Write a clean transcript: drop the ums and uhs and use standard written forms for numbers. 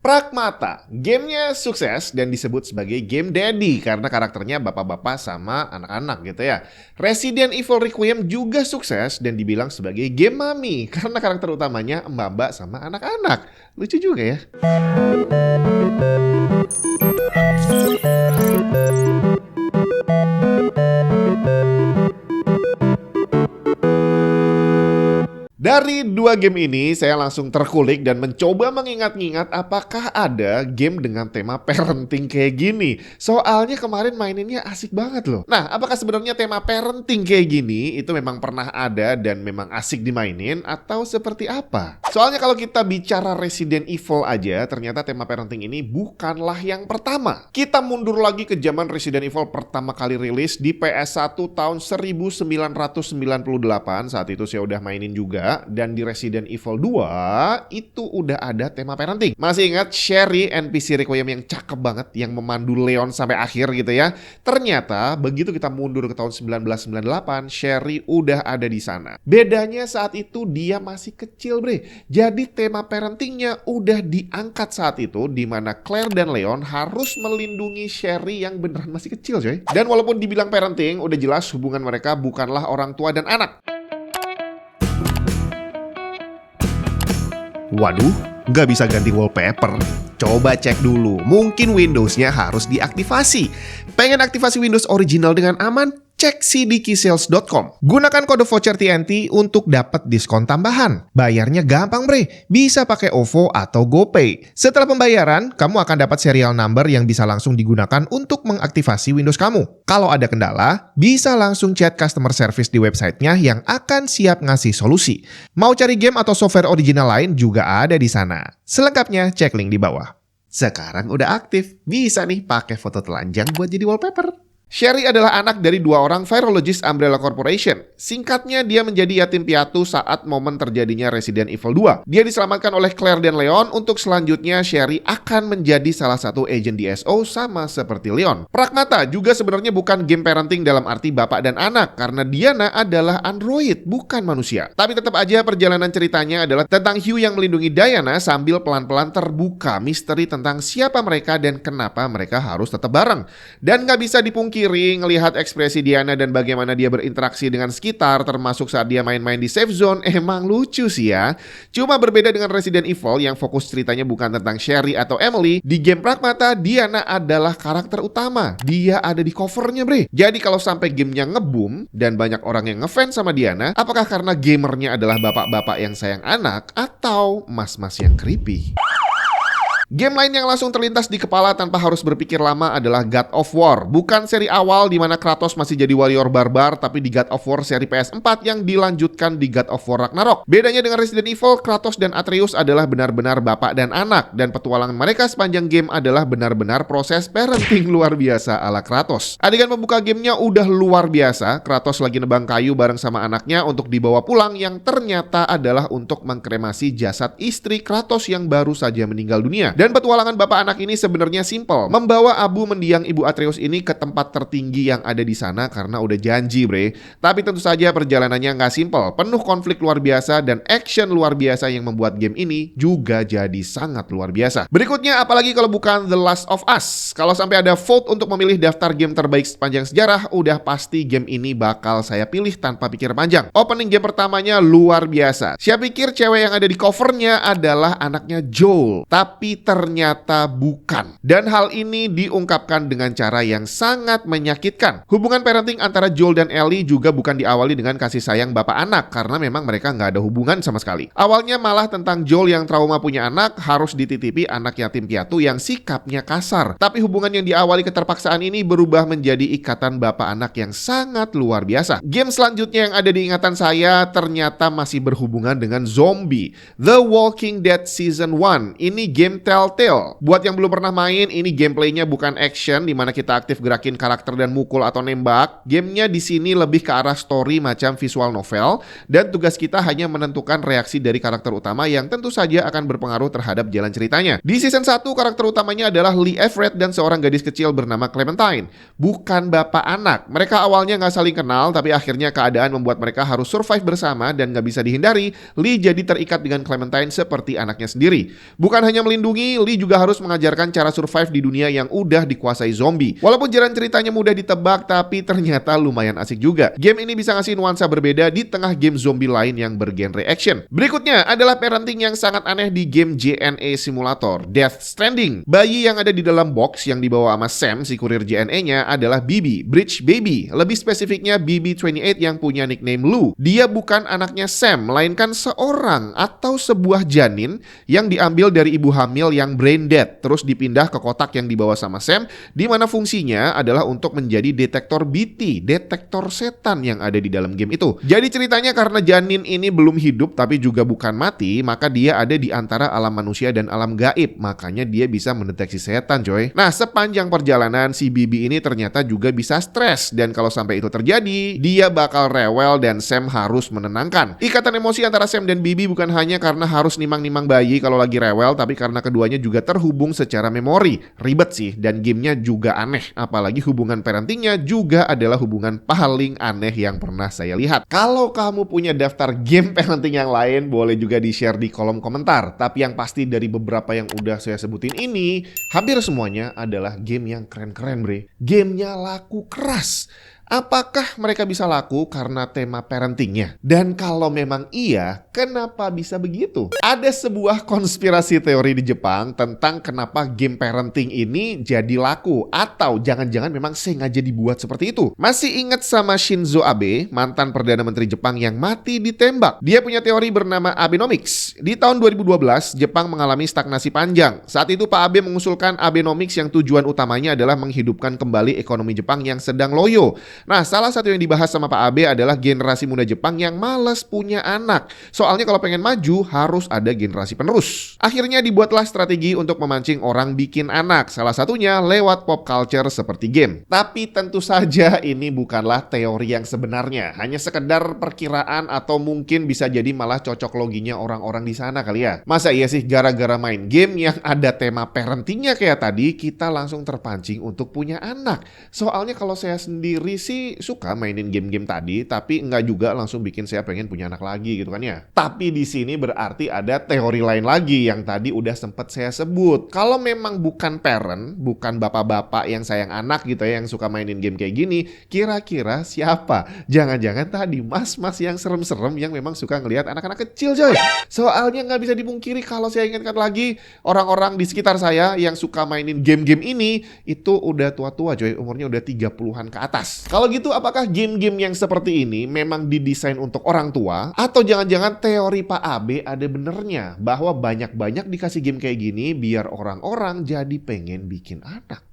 Pragmata, gamenya sukses dan disebut sebagai game daddy karena karakternya bapak-bapak sama anak-anak gitu ya. Resident Evil Requiem juga sukses dan dibilang sebagai game mami karena karakter utamanya mbak-mbak sama anak-anak. Lucu juga ya. Dari dua game ini, saya langsung terkulik dan mencoba mengingat-ingat apakah ada game dengan tema parenting kayak gini. Soalnya kemarin maininnya asik banget loh. Nah, apakah sebenarnya tema parenting kayak gini itu memang pernah ada dan memang asik dimainin atau seperti apa? Soalnya kalau kita bicara Resident Evil aja, ternyata tema parenting ini bukanlah yang pertama. Kita mundur lagi ke zaman Resident Evil pertama kali rilis di PS1 tahun 1998. Saat itu saya udah mainin juga. Dan di Resident Evil 2 itu udah ada tema parenting. Masih ingat Sherry NPC Requiem yang cakep banget yang memandu Leon sampai akhir gitu ya. Ternyata begitu kita mundur ke tahun 1998, Sherry udah ada di sana. Bedanya saat itu dia masih kecil bre. Jadi tema parentingnya udah diangkat saat itu, di mana Claire dan Leon harus melindungi Sherry yang beneran masih kecil coy. Dan walaupun dibilang parenting, udah jelas hubungan mereka bukanlah orang tua dan anak. Waduh, nggak bisa ganti wallpaper. Coba cek dulu, mungkin Windows-nya harus diaktifasi. Pengen aktifasi Windows original dengan aman? Cek cdkeysales.com. Gunakan kode voucher TNT untuk dapat diskon tambahan. Bayarnya gampang bre, bisa pakai OVO atau GoPay. Setelah pembayaran, kamu akan dapat serial number yang bisa langsung digunakan untuk mengaktifasi Windows kamu. Kalau ada kendala, bisa langsung chat customer service di websitenya yang akan siap ngasih solusi. Mau cari game atau software original lain juga ada di sana. Selengkapnya cek link di bawah. Sekarang udah aktif, bisa nih pakai foto telanjang buat jadi wallpaper. Sherry adalah anak dari dua orang virologist Umbrella Corporation. Singkatnya, dia menjadi yatim piatu saat momen terjadinya Resident Evil 2. Dia diselamatkan oleh Claire dan Leon. Untuk selanjutnya, Sherry akan menjadi salah satu agent DSO sama seperti Leon. Pragmata juga sebenarnya bukan game parenting dalam arti bapak dan anak, karena Diana adalah android, bukan manusia. Tapi tetap aja perjalanan ceritanya adalah tentang Hugh yang melindungi Diana sambil pelan-pelan terbuka misteri tentang siapa mereka dan kenapa mereka harus tetap bareng. Dan nggak bisa dipungkiri, ngelihat ekspresi Diana dan bagaimana dia berinteraksi dengan sekitar, termasuk saat dia main-main di safe zone, emang lucu sih ya. Cuma berbeda dengan Resident Evil yang fokus ceritanya bukan tentang Sherry atau Emily, di game Pragmata, Diana adalah karakter utama. Dia ada di covernya bre. Jadi kalau sampai gamenya ngeboom dan banyak orang yang ngefans sama Diana, apakah karena gamernya adalah bapak-bapak yang sayang anak atau mas-mas yang creepy? Game lain yang langsung terlintas di kepala tanpa harus berpikir lama adalah God of War. Bukan seri awal di mana Kratos masih jadi warrior barbar, tapi di God of War seri PS4 yang dilanjutkan di God of War Ragnarok. Bedanya dengan Resident Evil, Kratos dan Atreus adalah benar-benar bapak dan anak, dan petualangan mereka sepanjang game adalah benar-benar proses parenting luar biasa ala Kratos. Adegan pembuka gamenya udah luar biasa. Kratos lagi nebang kayu bareng sama anaknya untuk dibawa pulang, yang ternyata adalah untuk mengkremasi jasad istri Kratos yang baru saja meninggal dunia. Dan petualangan bapak anak ini sebenarnya simpel. Membawa Abu mendiang ibu Atreus ini ke tempat tertinggi yang ada di sana karena udah janji bre. Tapi tentu saja perjalanannya nggak simpel. Penuh konflik luar biasa dan action luar biasa yang membuat game ini juga jadi sangat luar biasa. Berikutnya, apalagi kalau bukan The Last of Us. Kalau sampai ada vote untuk memilih daftar game terbaik sepanjang sejarah, udah pasti game ini bakal saya pilih tanpa pikir panjang. Opening game pertamanya luar biasa. Saya pikir cewek yang ada di covernya adalah anaknya Joel, tapi ternyata bukan. Dan hal ini diungkapkan dengan cara yang sangat menyakitkan. Hubungan parenting antara Joel dan Ellie juga bukan diawali dengan kasih sayang bapak anak, karena memang mereka nggak ada hubungan sama sekali. Awalnya malah tentang Joel yang trauma punya anak, harus dititipi anak yatim piatu yang sikapnya kasar. Tapi hubungan yang diawali keterpaksaan ini berubah menjadi ikatan bapak anak yang sangat luar biasa. Game selanjutnya yang ada di ingatan saya ternyata masih berhubungan dengan zombie. The Walking Dead Season 1. Ini game Telltale. Buat yang belum pernah main, ini gameplaynya bukan action di mana kita aktif gerakin karakter dan mukul atau nembak. Gamenya di sini lebih ke arah story macam visual novel, dan tugas kita hanya menentukan reaksi dari karakter utama yang tentu saja akan berpengaruh terhadap jalan ceritanya. Di season 1, karakter utamanya adalah Lee Everett dan seorang gadis kecil bernama Clementine. Bukan bapak anak. Mereka awalnya nggak saling kenal, tapi akhirnya keadaan membuat mereka harus survive bersama dan nggak bisa dihindari. Lee jadi terikat dengan Clementine seperti anaknya sendiri. Bukan hanya melindungi, ini, Lee juga harus mengajarkan cara survive di dunia yang udah dikuasai zombie. Walaupun jalan ceritanya mudah ditebak, tapi ternyata lumayan asik juga. Game ini bisa ngasih nuansa berbeda di tengah game zombie lain yang bergenre action. Berikutnya adalah parenting yang sangat aneh di game JNE Simulator, Death Stranding. Bayi yang ada di dalam box yang dibawa sama Sam, si kurir JNE-nya, adalah Bibi, Bridge Baby. Lebih spesifiknya BB-28 yang punya nickname Lou. Dia bukan anaknya Sam, melainkan seorang atau sebuah janin yang diambil dari ibu hamil yang brain dead, terus dipindah ke kotak yang dibawa sama Sam, di mana fungsinya adalah untuk menjadi detektor BT, detektor setan yang ada di dalam game itu. Jadi ceritanya karena janin ini belum hidup tapi juga bukan mati, maka dia ada di antara alam manusia dan alam gaib, makanya dia bisa mendeteksi setan, coy. Nah, sepanjang perjalanan si Bibi ini ternyata juga bisa stres, dan kalau sampai itu terjadi, dia bakal rewel dan Sam harus menenangkan. Ikatan emosi antara Sam dan Bibi bukan hanya karena harus nimang-nimang bayi kalau lagi rewel, tapi karena keduanya juga terhubung secara memori. Ribet sih, dan gamenya juga aneh, apalagi hubungan parentingnya juga adalah hubungan paling aneh yang pernah saya lihat. Kalau kamu punya daftar game parenting yang lain, boleh juga di-share di kolom komentar. Tapi yang pasti dari beberapa yang udah saya sebutin ini, hampir semuanya adalah game yang keren-keren, bre. Gamenya laku keras. Apakah mereka bisa laku karena tema parentingnya? Dan kalau memang iya, kenapa bisa begitu? Ada sebuah konspirasi teori di Jepang tentang kenapa game parenting ini jadi laku. Atau jangan-jangan memang sengaja dibuat seperti itu. Masih ingat sama Shinzo Abe, mantan Perdana Menteri Jepang yang mati ditembak? Dia punya teori bernama Abenomics. Di tahun 2012, Jepang mengalami stagnasi panjang. Saat itu Pak Abe mengusulkan Abenomics yang tujuan utamanya adalah menghidupkan kembali ekonomi Jepang yang sedang loyo. Nah, salah satu yang dibahas sama Pak Abe adalah generasi muda Jepang yang malas punya anak. Soalnya kalau pengen maju harus ada generasi penerus. Akhirnya dibuatlah strategi untuk memancing orang bikin anak. Salah satunya lewat pop culture seperti game. Tapi tentu saja ini bukanlah teori yang sebenarnya. Hanya sekedar perkiraan atau mungkin bisa jadi malah cocok loginya orang-orang di sana kali ya. Masa iya sih gara-gara main game yang ada tema parentingnya kayak tadi, kita langsung terpancing untuk punya anak. Soalnya kalau saya sendiri sih suka mainin game-game tadi, tapi nggak juga langsung bikin saya pengen punya anak lagi gitu kan ya. Tapi di sini berarti ada teori lain lagi yang tadi udah sempet saya sebut. Kalau memang bukan parent, bukan bapak-bapak yang sayang anak gitu ya, yang suka mainin game kayak gini, kira-kira siapa? Jangan-jangan tadi mas-mas yang serem-serem yang memang suka ngelihat anak-anak kecil, coy. Soalnya nggak bisa dipungkiri kalau saya ingatkan lagi, orang-orang di sekitar saya yang suka mainin game-game ini, itu udah tua-tua, coy. Umurnya udah 30-an ke atas. Kalau gitu, apakah game-game yang seperti ini memang didesain untuk orang tua? Atau jangan-jangan teori Pak Abe ada benernya bahwa banyak-banyak dikasih game kayak gini biar orang-orang jadi pengen bikin anak?